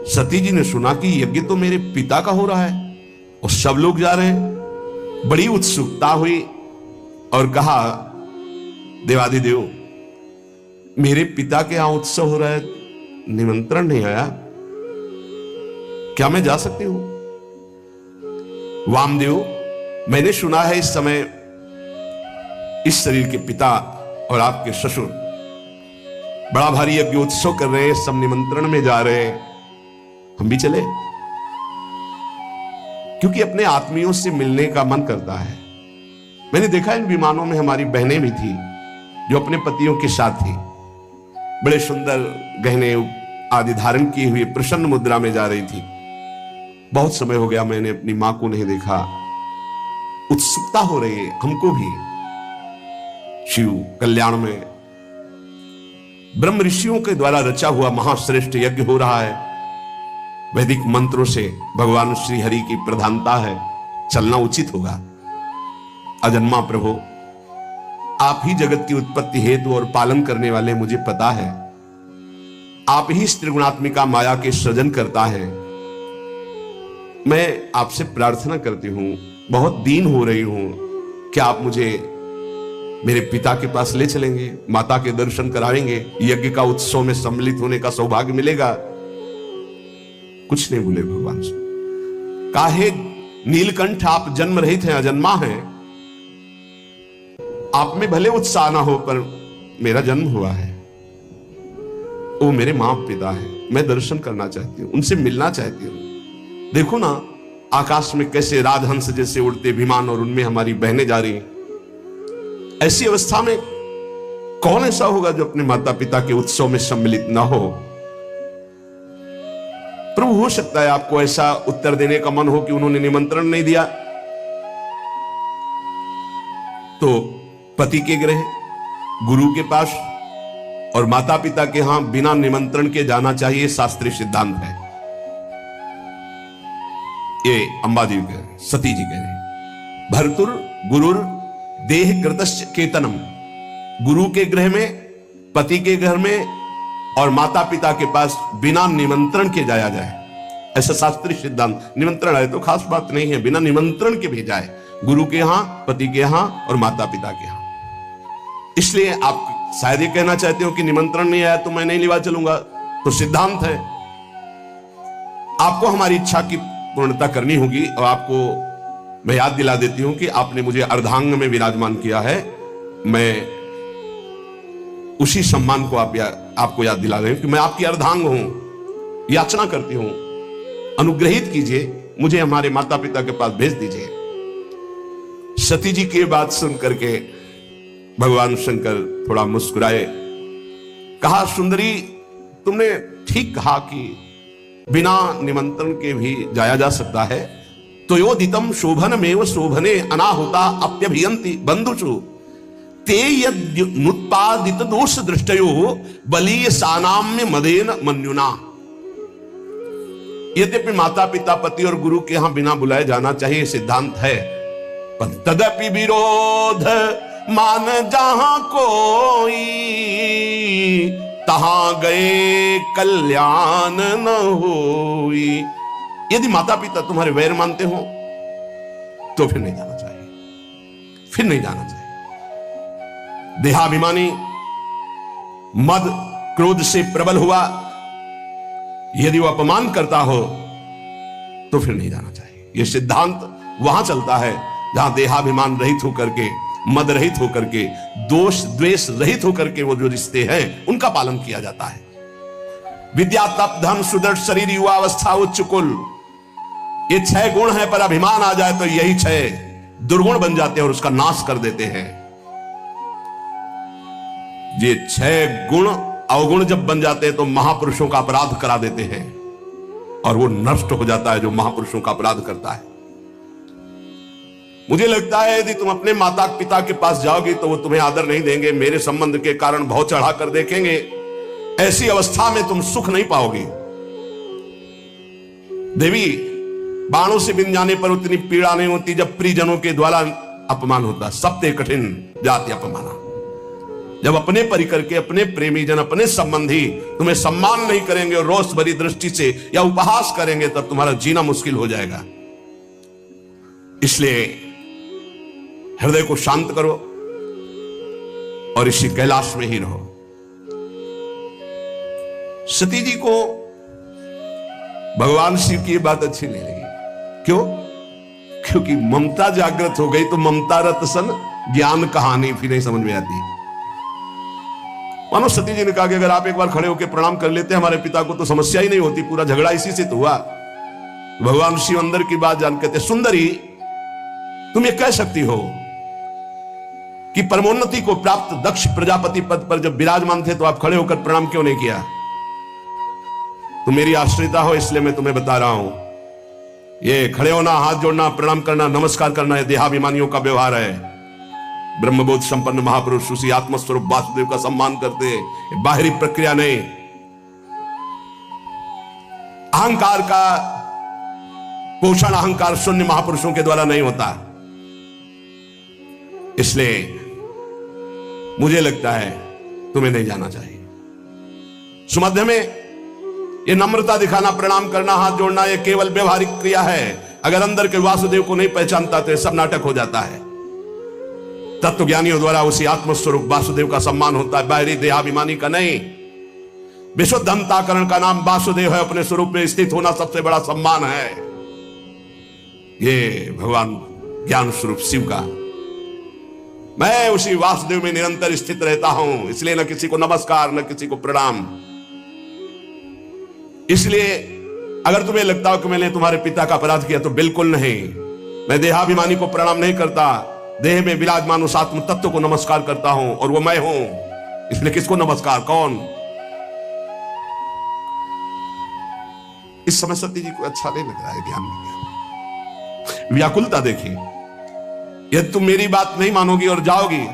सती जी ने सुना कि यज्ञ तो मेरे पिता का हो रहा है और सब लोग जा रहे हैं। बड़ी उत्सुकता हुई और कहा, देवाधिदेव, मेरे पिता के यहां उत्सव हो रहा है, निमंत्रण नहीं आया, क्या मैं जा सकती हूं? वामदेव, मैंने सुना है इस समय इस शरीर के पिता और आपके ससुर बड़ा भारी यज्ञ उत्सव कर रहे हैं, सब निमंत्रण में जा रहे हैं, हम भी चले? क्योंकि अपने आत्मियों से मिलने का मन करता है। मैंने देखा इन विमानों में हमारी बहनें भी थी जो अपने पतियों के साथ थी, बड़े सुंदर गहने आदि धारण किए हुए प्रसन्न मुद्रा में जा रही थी। बहुत समय हो गया मैंने अपनी मां को नहीं देखा, उत्सुकता हो रही है हमको भी। शिव कल्याण में ब्रह्म ऋषियों के द्वारा रचा हुआ महाश्रेष्ठ यज्ञ हो रहा है, वैदिक मंत्रों से भगवान श्री हरि की प्रधानता है, चलना उचित होगा। अजन्मा प्रभु, आप ही जगत की उत्पत्ति हेतु और पालन करने वाले, मुझे पता है आप ही त्रिगुणात्मिका माया के सृजन करता है। मैं आपसे प्रार्थना करती हूं, बहुत दीन हो रही हूं, क्या आप मुझे मेरे पिता के पास ले चलेंगे, माता के दर्शन कराएंगे, यज्ञ का उत्सव में सम्मिलित होने का सौभाग्य मिलेगा? कुछ नहीं बोले भगवान से। काहे नीलकंठ, आप जन्म रहित हैं, अजन्मा हैं, आप में भले उत्साह ना हो, पर मेरा जन्म हुआ है, वो मेरे मां पिता है, मैं दर्शन करना चाहती हूं, उनसे मिलना चाहती हूं। देखो ना आकाश में कैसे राजहंस जैसे उड़ते विमान और उनमें हमारी बहनें जा रही। ऐसी अवस्था में कौन ऐसा होगा जो अपने माता पिता के उत्सव में सम्मिलित ना हो? प्रभु, हो सकता है आपको ऐसा उत्तर देने का मन हो कि उन्होंने निमंत्रण नहीं दिया, तो पति के गृह, गुरु के पास और माता पिता के यहां बिना निमंत्रण के जाना चाहिए, शास्त्रीय सिद्धांत है। ये अंबा जी कह रहे, सती जी कह रहे, भर्तुर गुरुर देह कृतश्च केतनम, गुरु के गृह में, पति के घर में और माता पिता के पास बिना निमंत्रण के जाया जाए, ऐसा शास्त्रीय सिद्धांत। निमंत्रण है तो खास बात नहीं है, बिना निमंत्रण के भेजा है, गुरु के यहां, पति के यहां और माता पिता के यहां। इसलिए आप शायद ये कहना चाहते हो कि निमंत्रण नहीं आया तो मैं नहीं लिवा चलूंगा, तो सिद्धांत है, आपको हमारी इच्छा की पूर्णता करनी होगी। और आपको मैं याद दिला देती हूं कि आपने मुझे अर्धांग में विराजमान किया है, मैं उसी सम्मान को आपको याद दिला रहे हैं कि मैं आपकी अर्धांग हूं, याचना करती हूं, अनुग्रहित कीजिए, मुझे हमारे माता पिता के पास भेज दीजिए। सती जी की बात सुन करके भगवान शंकर थोड़ा मुस्कुराए, कहा, सुंदरी, तुमने ठीक कहा कि बिना निमंत्रण के भी जाया जा सकता है। तो योदितम शोभनमेव शोभने अनाहुता अप्यभियंति बंधुषु ते यदुत्पादित दोष दृष्टयो बलीय सानाम्य मदेन मन्युना। यद्यपि माता पिता, पति और गुरु के यहां बिना बुलाए जाना चाहिए, सिद्धांत है, पर तदपि विरोध मान जहां कोई, तहां गए कल्याण न होई। यदि माता पिता तुम्हारे वैर मानते हो तो फिर नहीं जाना चाहिए, फिर नहीं जाना चाहिए। देहाभिमानी मद क्रोध से प्रबल हुआ, यदि वो अपमान करता हो तो फिर नहीं जाना चाहिए। यह सिद्धांत वहां चलता है जहां देहाभिमान रहित होकर के, मद रहित होकर के, दोष द्वेष रहित होकर के वो जो रिश्ते हैं उनका पालन किया जाता है। विद्या, तप, धन, सुदृढ़ शरीर, युवावस्था, उच्च कुल, ये 6 गुण है, पर अभिमान आ जाए तो यही 6 दुर्गुण बन जाते हैं और उसका नाश कर देते हैं। ये 6 गुण अवगुण जब बन जाते हैं तो महापुरुषों का अपराध करा देते हैं और वो नष्ट हो जाता है जो महापुरुषों का अपराध करता है। मुझे लगता है यदि तुम अपने माता पिता के पास जाओगी तो वो तुम्हें आदर नहीं देंगे, मेरे संबंध के कारण बहुत चढ़ा कर देखेंगे। ऐसी अवस्था में तुम सुख नहीं पाओगी। देवी, बाणों से बिन जाने पर उतनी पीड़ा नहीं होती जब प्रियजनों के द्वारा अपमान होता। सप्ते कठिन जाति अपमाना। जब अपने परिकर के, अपने प्रेमी जन, अपने संबंधी तुम्हें सम्मान नहीं करेंगे और रोष भरी दृष्टि से या उपहास करेंगे, तब तुम्हारा जीना मुश्किल हो जाएगा। इसलिए हृदय को शांत करो और इसी कैलाश में ही रहो। सती जी को भगवान शिव की बात अच्छी नहीं लगी। क्यों? क्योंकि ममता जागृत हो गई तो ममता रत सन ज्ञान कहानी फिर नहीं समझ में आती। मानो सती जी ने कहा कि अगर आप एक बार खड़े होकर प्रणाम कर लेते हमारे पिता को तो समस्या ही नहीं होती, पूरा झगड़ा इसी से तो हुआ। भगवान शिव अंदर की बात जान कहते, सुंदरी तुम ये कह सकती हो कि परमोन्नति को प्राप्त दक्ष प्रजापति पद पर जब विराजमान थे तो आप खड़े होकर प्रणाम क्यों नहीं किया? तुम मेरी आश्रिता हो इसलिए मैं तुम्हें बता रहा हूं, ये खड़े होना, हाथ जोड़ना, प्रणाम करना, नमस्कार करना, ये देहाभिमानियों का व्यवहार है। ब्रह्मबोध संपन्न महापुरुष उसी आत्मस्वरूप वासुदेव का सम्मान करते हैं, बाहरी प्रक्रिया नहीं। अहंकार का पोषण अहंकार शून्य महापुरुषों के द्वारा नहीं होता। इसलिए मुझे लगता है तुम्हें नहीं जाना चाहिए। सुमध्य में ये नम्रता दिखाना, प्रणाम करना, हाथ जोड़ना, ये केवल व्यवहारिक क्रिया है। अगर अंदर के वासुदेव को नहीं पहचानता तो ये सब नाटक हो जाता है। तत्वज्ञानियों द्वारा उसी आत्मस्वरूप वासुदेव का सम्मान होता है, बाहरी देहाभिमानी का नहीं। विशुद्ध अंतःकरण का नाम वासुदेव है, अपने स्वरूप में स्थित होना सबसे बड़ा सम्मान है। ये भगवान ज्ञान स्वरूप शिव का, मैं उसी वासुदेव में निरंतर स्थित रहता हूं, इसलिए न किसी को नमस्कार न किसी को प्रणाम। इसलिए अगर तुम्हें लगता हो कि मैंने तुम्हारे पिता का अपराध किया तो बिल्कुल नहीं। मैं देहाभिमानी को प्रणाम नहीं करता, देह में विराजमान उस आत्म तत्व को नमस्कार करता हूं और वो मैं हूं। इसलिए किसको नमस्कार? कौन? इस समय सती जी को अच्छा नहीं लग रहा है ध्यान में। व्याकुलता देखिए। यदि तुम मेरी बात नहीं मानोगी और जाओगी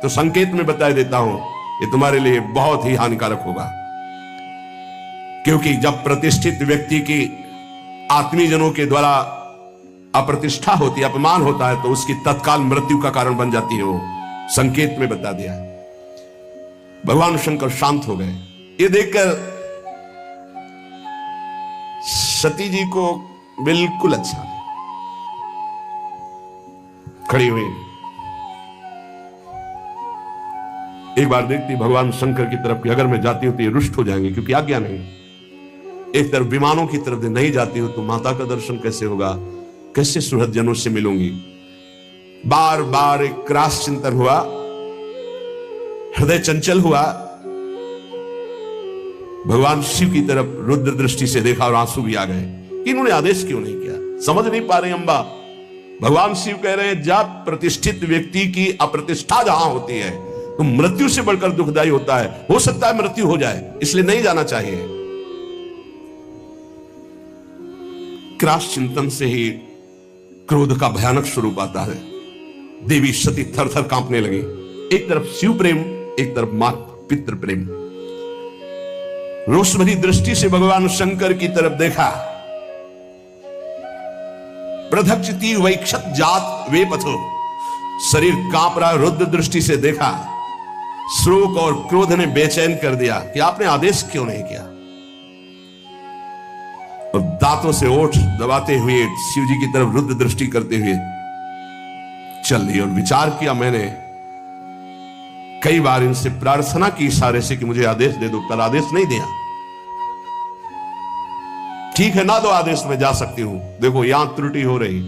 तो संकेत में बता देता हूं ये तुम्हारे लिए बहुत ही हानिकारक होगा। क्योंकि जब प्रतिष्ठित व्यक्ति की आत्मीजनों के द्वारा अप्रतिष्ठा होती, अपमान होता है, तो उसकी तत्काल मृत्यु का कारण बन जाती है। वो संकेत में बता दिया। भगवान शंकर शांत हो गए। ये देखकर सती जी को बिल्कुल अच्छा नहीं। खड़ी हुई एक बार देखती भगवान शंकर की तरफ कि अगर मैं जाती हूं तो ये रुष्ट हो जाएंगे, क्योंकि आज्ञा नहीं। एक तरफ विमानों की तरफ नहीं जाती हूं तो माता का दर्शन कैसे होगा, कैसे सुहृद जनों से मिलूंगी। बार बार एक क्रास चिंतन हुआ, हृदय चंचल हुआ। भगवान शिव की तरफ रुद्र दृष्टि से देखा और आंसू भी आ गए कि इन्होंने आदेश क्यों नहीं किया। समझ नहीं पा रहे अम्बा। भगवान शिव कह रहे हैं जब प्रतिष्ठित व्यक्ति की अप्रतिष्ठा जहां होती है तो मृत्यु से बढ़कर दुखदायी होता है। हो सकता है मृत्यु हो जाए, इसलिए नहीं जाना चाहिए। क्रास चिंतन से ही क्रोध का भयानक स्वरूप आता है। देवी सती थर थर कांपने लगी। एक तरफ शिव प्रेम, एक तरफ मात पितृ प्रेम। रोष भरी दृष्टि से भगवान शंकर की तरफ देखा। प्रधक्षति वैक्षत जात वे पथो, शरीर कांप रहा। रुद्र दृष्टि से देखा। शोक और क्रोध ने बेचैन कर दिया कि आपने आदेश क्यों नहीं किया। और दांतों से ओठ दबाते हुए शिव जी की तरफ रुद्र दृष्टि करते हुए चल रही। और विचार किया मैंने कई बार इनसे प्रार्थना की इशारे से कि मुझे आदेश दे दो, पर आदेश नहीं दिया। ठीक है ना दो आदेश, में जा सकती हूं। देखो यहां त्रुटि हो रही।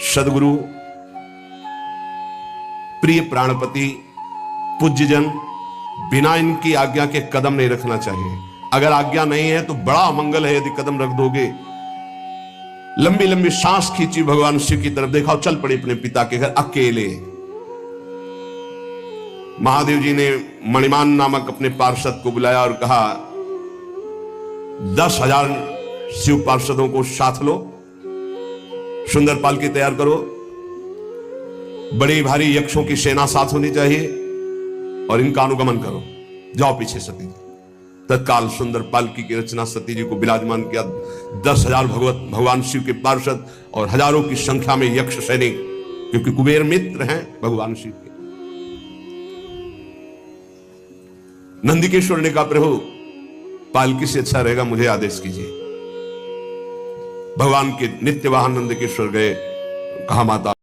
सदगुरु, प्रिय प्राणपति, पूज्यजन, बिना इनकी आज्ञा के कदम नहीं रखना चाहिए। अगर आज्ञा नहीं है तो बड़ा अमंगल है यदि कदम रख दोगे। लंबी लंबी सांस खींची, भगवान शिव की तरफ देखा और चल पड़े अपने पिता के घर अकेले। महादेव जी ने मणिमान नामक अपने पार्षद को बुलाया और कहा 10,000 शिव पार्षदों को साथ लो, सुंदर पालकी तैयार करो, बड़ी भारी यक्षों की सेना साथ होनी चाहिए और इनका अनुगमन करो। जाओ पीछे सती। तत्काल सुंदर पालकी की रचना सती जी को विराजमान किया। 10,000 भगवान शिव के पार्षद और हजारों की संख्या में यक्ष सैनिक, क्योंकि कुबेर मित्र हैं भगवान शिव के। नंदिकेश्वर ने कहा प्रभु पालकी से अच्छा रहेगा, मुझे आदेश कीजिए। भगवान के नित्य वाहन नंदिकेश्वर गए, कहा माता